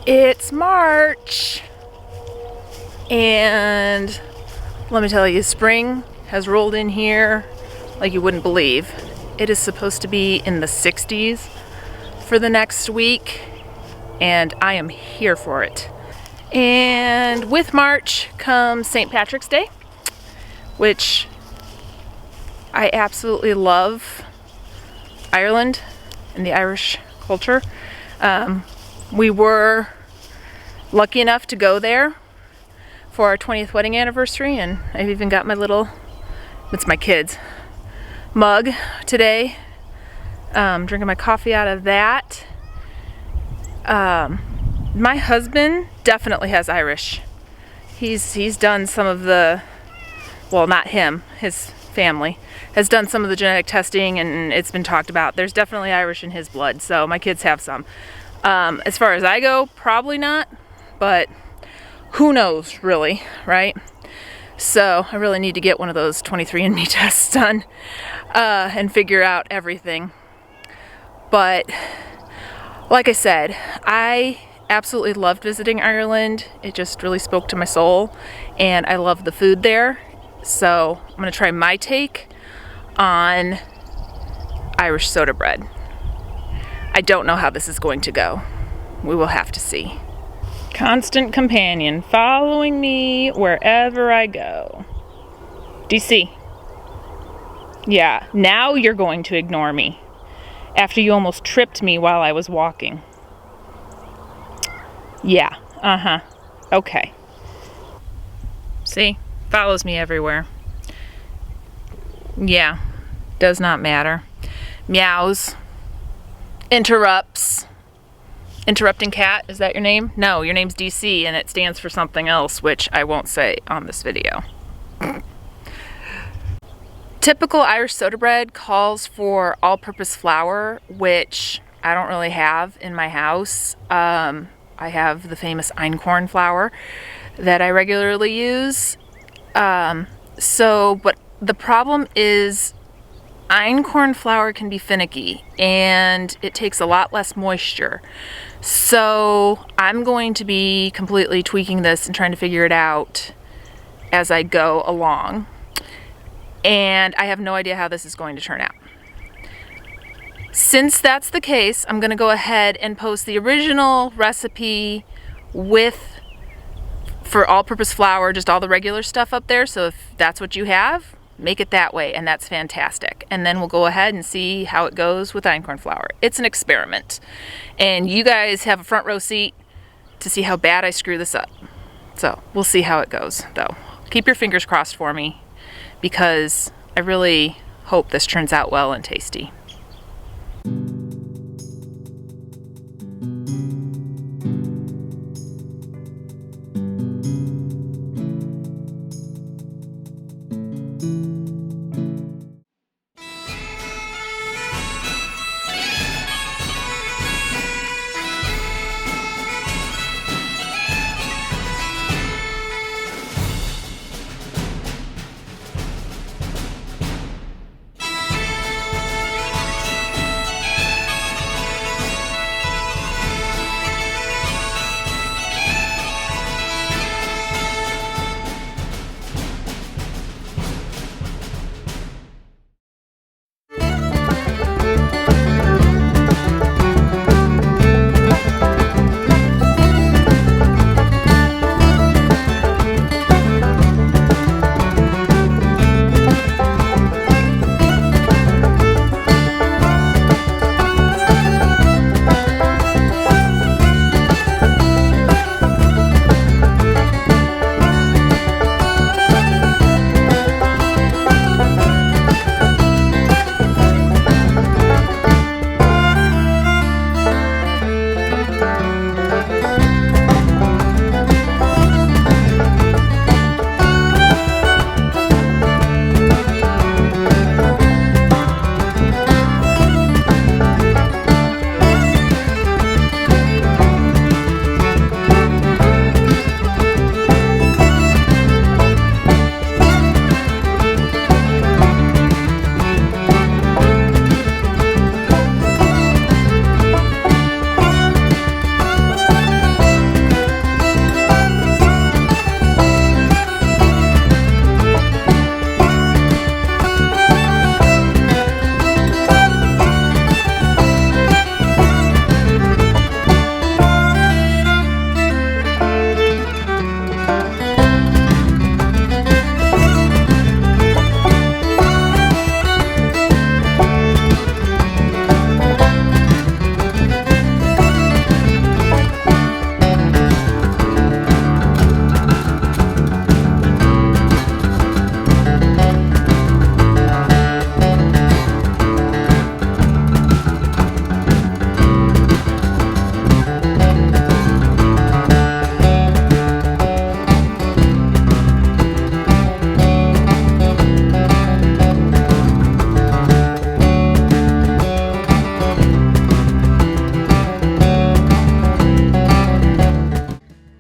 It's March, and let me tell you, spring has rolled in here like you wouldn't believe. It is supposed to be in the 60s for the next week, and I am here for it. And with March comes St. Patrick's Day, which I absolutely love. Ireland and the Irish culture. We were lucky enough to go there for our 20th wedding anniversary, and I've even got my little, it's my kids, mug today. Drinking my coffee out of that. My husband definitely has Irish. He's done some of the, well, not him, his family has done some of the genetic testing, and it's been talked about. There's definitely Irish in his blood, so my kids have some. As far as I go, probably not, but who knows, really, right? So I really need to get one of those 23andMe tests done and figure out everything. But like I said, I absolutely loved visiting Ireland. It just really spoke to my soul, and I love the food there. So I'm gonna try my take on Irish soda bread. I don't know how this is going to go. We will have to see. Constant companion, following me wherever I go. DC. Yeah, now you're going to ignore me after you almost tripped me while I was walking. Yeah, okay. See, follows me everywhere. Yeah, does not matter. Meows. Interrupts. Interrupting cat, is that your name? No, your name's DC, and it stands for something else, which I won't say on this video. Typical Irish soda bread calls for all-purpose flour, which I don't really have in my house. I have the famous Einkorn flour that I regularly use. But the problem is Einkorn flour can be finicky, and it takes a lot less moisture. So I'm going to be completely tweaking this and trying to figure it out as I go along. And I have no idea how this is going to turn out. Since that's the case, I'm going to go ahead and post the original recipe for all-purpose flour, just all the regular stuff up there. So if that's what you have, make it that way, and that's fantastic. And then we'll go ahead and see how it goes with Einkorn flour. It's an experiment, and you guys have a front row seat to see how bad I screw this up. So we'll see how it goes, though. Keep your fingers crossed for me, because I really hope this turns out well and tasty.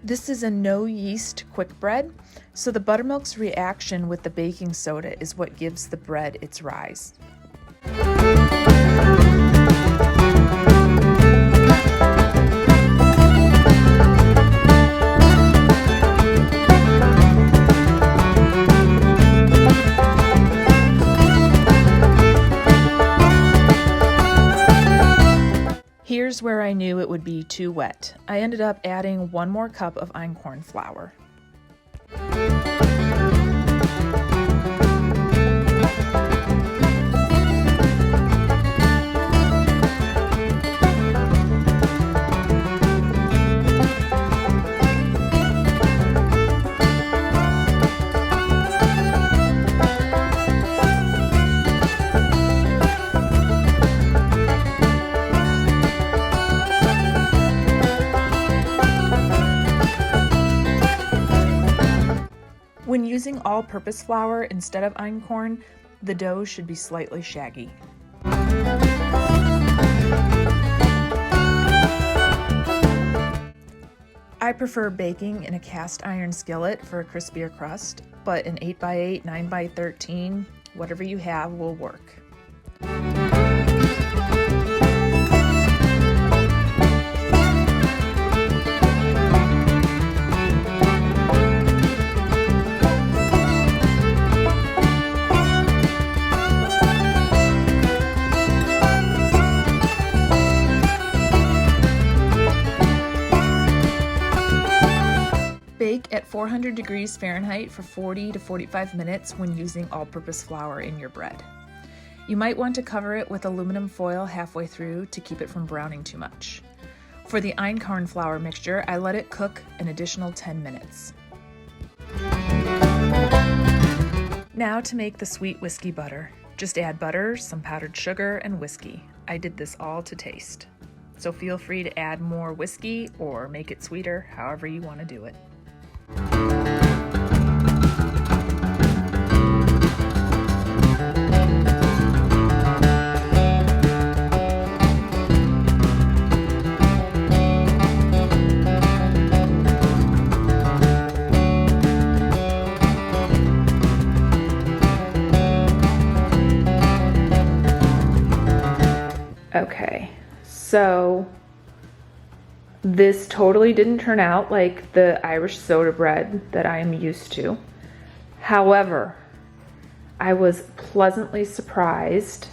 This is a no yeast quick bread, so the buttermilk's reaction with the baking soda is what gives the bread its rise. Here's where I knew it would be too wet. I ended up adding 1 more cup of einkorn flour. When using all-purpose flour instead of einkorn, the dough should be slightly shaggy. I prefer baking in a cast iron skillet for a crispier crust, but an 8x8, 9x13, whatever you have will work. Bake at 400 degrees Fahrenheit for 40 to 45 minutes when using all-purpose flour in your bread. You might want to cover it with aluminum foil halfway through to keep it from browning too much. For the einkorn flour mixture, I let it cook an additional 10 minutes. Now to make the sweet whiskey butter. Just add butter, some powdered sugar, and whiskey. I did this all to taste. So feel free to add more whiskey or make it sweeter, however you want to do it. Okay, so this totally didn't turn out like the Irish soda bread that I am used to. However, I was pleasantly surprised.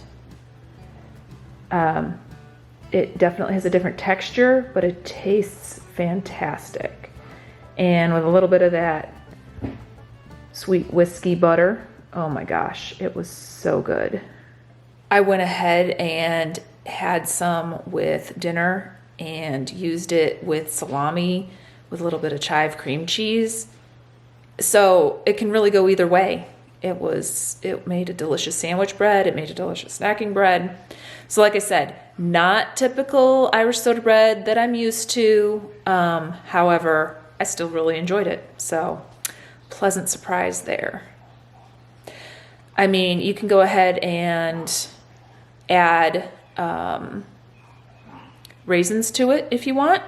It definitely has a different texture, but it tastes fantastic. And with a little bit of that sweet whiskey butter, oh my gosh, it was so good. I went ahead and had some with dinner and used it with salami with a little bit of chive cream cheese. So it can really go either way. It made a delicious sandwich bread. It made a delicious snacking bread. So like I said, not typical Irish soda bread that I'm used to. However, I still really enjoyed it. So pleasant surprise there. I mean, you can go ahead and add raisins to it if you want,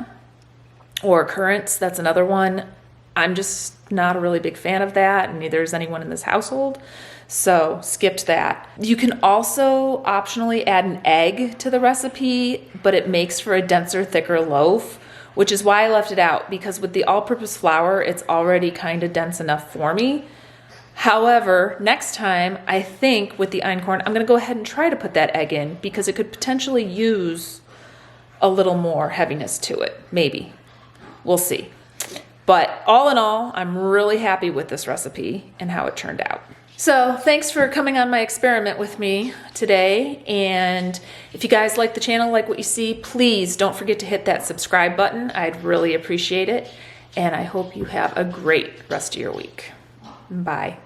or currants. That's another one. I'm just not a really big fan of that, and neither is anyone in this household, so skipped that. You can also optionally add an egg to the recipe, but it makes for a denser, thicker loaf, which is why I left it out, because with the all-purpose flour, it's already kind of dense enough for me. However, next time, I think with the einkorn, I'm going to go ahead and try to put that egg in, because it could potentially use a little more heaviness to it. Maybe. We'll see. But all in all, I'm really happy with this recipe and how it turned out. So thanks for coming on my experiment with me today. And if you guys like the channel, like what you see, please don't forget to hit that subscribe button. I'd really appreciate it. And I hope you have a great rest of your week. Bye.